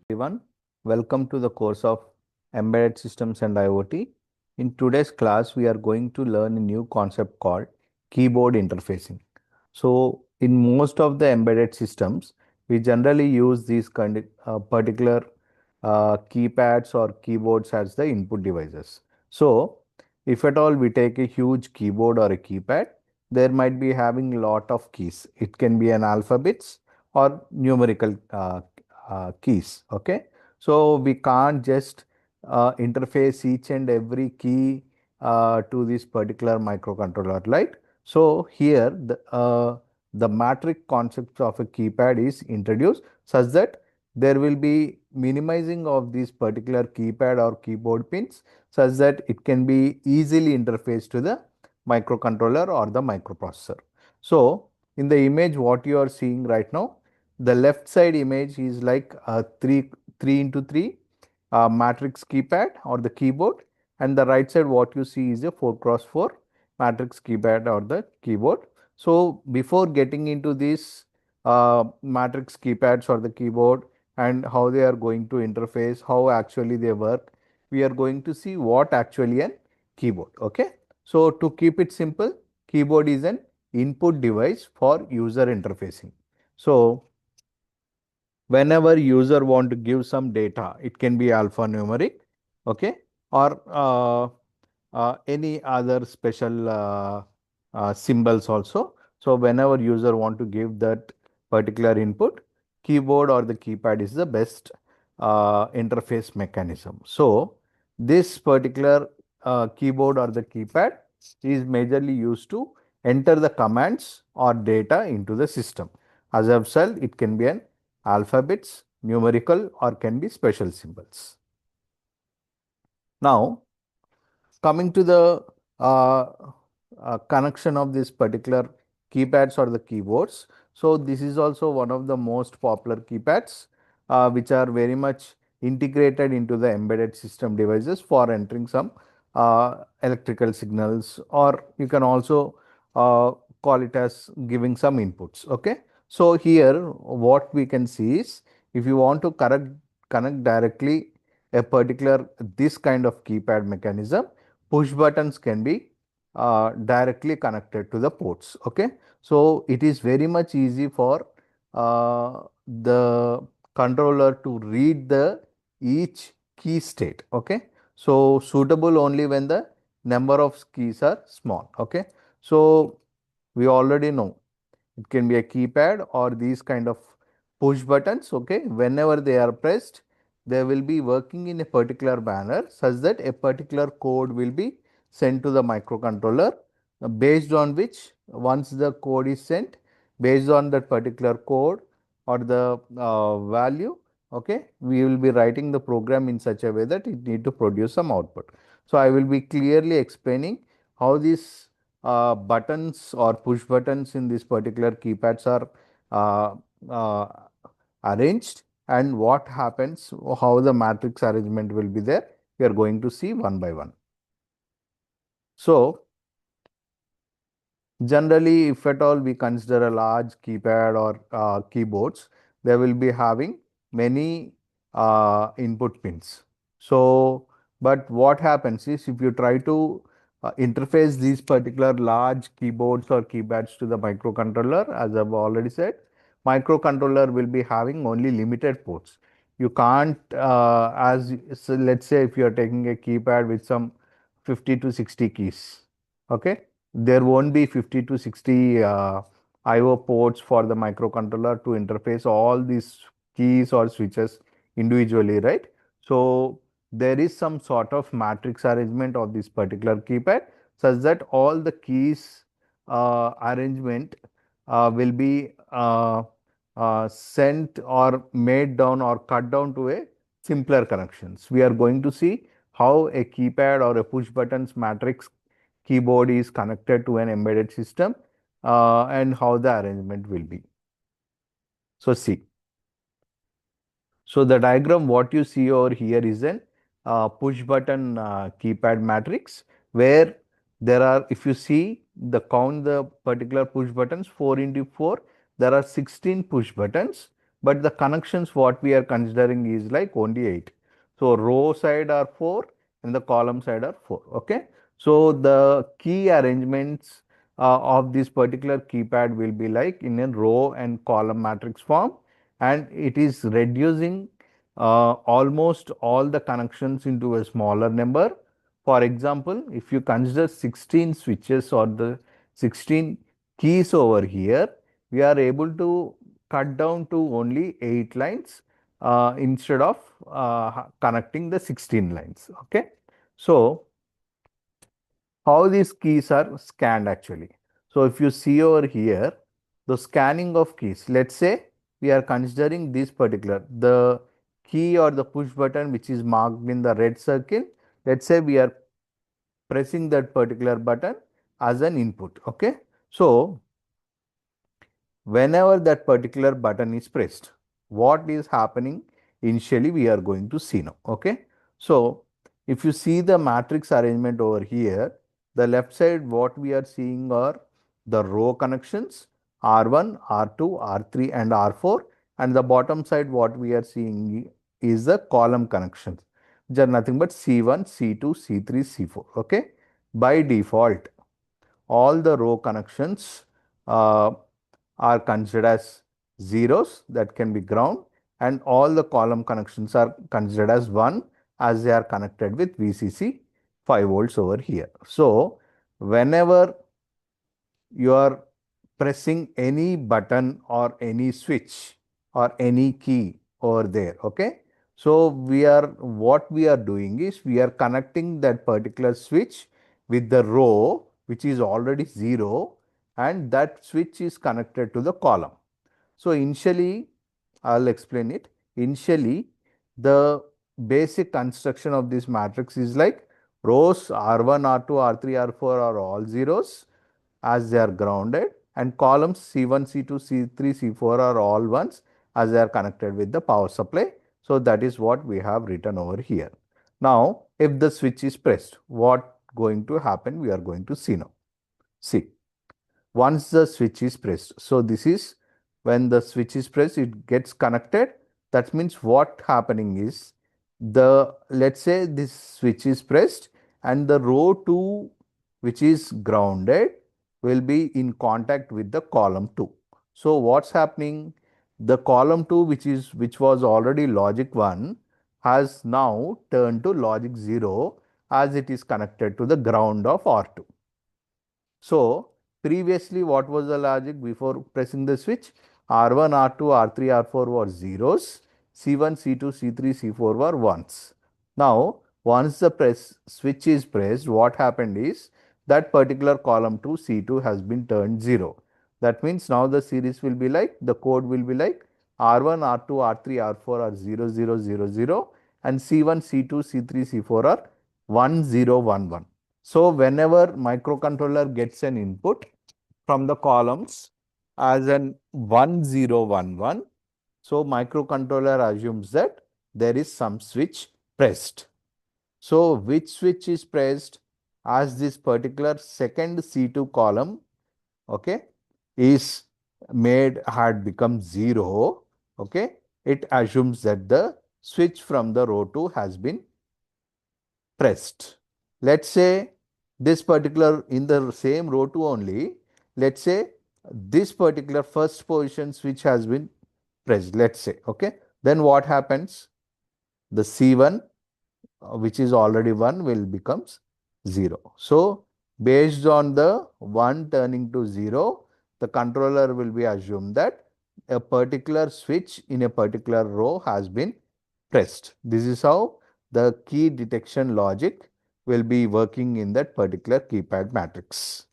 everyone. Welcome to the course of Embedded Systems and IoT. In today's class, we are going to learn a new concept called keyboard interfacing. So, in most of the embedded systems, we generally use these particular keypads or keyboards as the input devices. So, if at all we take a huge keyboard or a keypad, there might be having a lot of keys. It can be an alphabets or numerical keys. Okay, so we can't just interface each and every key to this particular microcontroller, right? So here the matrix concept of a keypad is introduced such that there will be minimizing of these particular keypad or keyboard pins such that it can be easily interfaced to the microcontroller or the microprocessor. So in the image what you are seeing right now, the left side image is like a 3 into 3 matrix keypad or the keyboard, and the right side what you see is a 4 cross 4 matrix keypad or the keyboard. So before getting into these matrix keypads or the keyboard and how they are going to interface, how actually they work, we are going to see what actually an keyboard. Okay, so to keep it simple, keyboard is an input device for user interfacing. So whenever user want to give some data, it can be alphanumeric, okay, or any other special symbols also. So whenever user want to give that particular input, keyboard or the keypad is the best interface mechanism. So this particular keyboard or the keypad is majorly used to enter the commands or data into the system. As I've said, it can be an alphabets, numerical, or can be special symbols. Now, coming to the uh, connection of this particular keypads or the keyboards. So, this is also one of the most popular keypads which are very much integrated into the embedded system devices for entering some electrical signals, or you can also call it as giving some inputs. Okay. So, here what we can see is if you want to connect directly a particular this kind of keypad mechanism, push buttons can be directly connected to the ports. Okay, so it is very much easy for the controller to read the each key state. Okay, so suitable only when the number of keys are small. Okay, so we already know it can be a keypad or these kind of push buttons. Okay, whenever they are pressed, they will be working in a particular manner such that a particular code will be sent to the microcontroller, based on which once the code is sent, based on that particular code or the value, okay, we will be writing the program in such a way that it need to produce some output. So I will be clearly explaining how these buttons or push buttons in this particular keypads are uh, uh, arranged and what happens, how the matrix arrangement will be there. We are going to see one by one. So generally, if at all we consider a large keypad or keyboards, they will be having many input pins. So, but what happens is if you try to interface these particular large keyboards or keypads to the microcontroller, as I've already said, microcontroller will be having only limited ports. You can't, so let's say if you are taking a keypad with some 50 to 60 keys, okay, there won't be 50 to 60 IO ports for the microcontroller to interface all these keys or switches individually, right? So there is some sort of matrix arrangement of this particular keypad such that all the keys arrangement will be sent or made down or cut down to a simpler connections. We are going to see how a keypad or a push buttons matrix keyboard is connected to an embedded system and how the arrangement will be. So see, so the diagram what you see over here is an push button keypad matrix where there are, if you see the particular push buttons 4 into 4, there are 16 push buttons but the connections what we are considering is like only 8. So row side are 4 and the column side are 4. Okay. So the key arrangements of this particular keypad will be like in a row and column matrix form, and it is reducing almost all the connections into a smaller number. For example, if you consider 16 switches or the 16 keys over here, we are able to cut down to only 8 lines instead of connecting the 16 lines. Okay. So, how these keys are scanned actually. So, if you see over here, the scanning of keys, let's say we are considering this particular, the key or the push button which is marked in the red circle, let's say we are pressing that particular button as an input. Okay. So, whenever that particular button is pressed, what is happening initially we are going to see now. Okay. So, if you see the matrix arrangement over here, the left side what we are seeing are the row connections R1, R2, R3 and R4, and the bottom side what we are seeing is the column connections, which are nothing but C1, C2, C3, C4. Okay. By default, all the row connections uh, are considered as zeros, that can be ground, and all the column connections are considered as 1 as they are connected with VCC 5 volts over here. So, whenever you are pressing any button or any switch or any key over there. Okay. So, what we are doing is we are connecting that particular switch with the row which is already 0, and that switch is connected to the column. So, initially I'll explain it. Initially, the basic construction of this matrix is like rows R1, R2, R3, R4 are all zeros as they are grounded, and columns C1, C2, C3, C4 are all ones as they are connected with the power supply. So, that is what we have written over here. Now, if the switch is pressed, what going to happen we are going to see now. See, once the switch is pressed. So, this is when the switch is pressed, it gets connected. That means what happening is let's say this switch is pressed and the row 2 which is grounded will be in contact with the column 2. So, what's happening? The column 2 which was already logic 1 has now turned to logic 0 as it is connected to the ground of R2. So, previously what was the logic before pressing the switch? R1, R2, R3, R4 were zeros, C1, C2, C3, C4 were ones. Now, once the switch is pressed, what happened is that particular column 2 C2 has been turned 0. That means now the series will be like, the code will be like R1, R2, R3, R4 are 0, 0, 0, 0, and C1, C2, C3, C4 are 1, 0, 1, 1. So, whenever microcontroller gets an input from the columns as an 1011, so microcontroller assumes that there is some switch pressed. So, which switch is pressed as this particular second C2 column, okay, is had become 0, okay, it assumes that the switch from the row 2 has been pressed. Let's say this particular in the same row 2 only, let's say this particular first position switch has been pressed, let's say, okay. Then what happens? The C1 which is already 1 will becomes 0. So, based on the 1 turning to 0, the controller will be assumed that a particular switch in a particular row has been pressed. This is how the key detection logic will be working in that particular keypad matrix.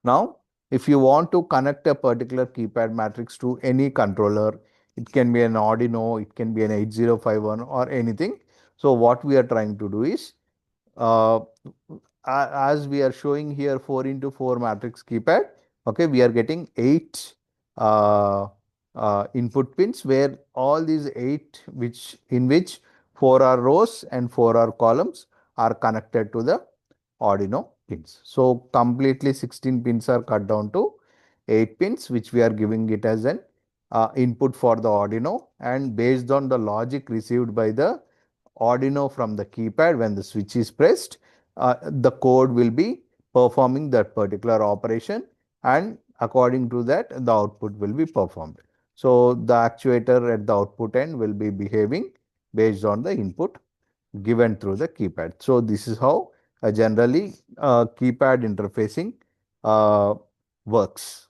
Now, if you want to connect a particular keypad matrix to any controller, it can be an Arduino, it can be an 8051 or anything. So, what we are trying to do is, uh, as we are showing here 4 into 4 matrix keypad, okay, we are getting 8 uh, input pins where all these 8 in which 4 are rows and 4 are columns are connected to the Arduino pins. So, completely 16 pins are cut down to 8 pins which we are giving it as an input for the Arduino, and based on the logic received by the Arduino from the keypad when the switch is pressed, the code will be performing that particular operation, and according to that the output will be performed. So the actuator at the output end will be behaving based on the input given through the keypad. So this is how generally keypad interfacing works.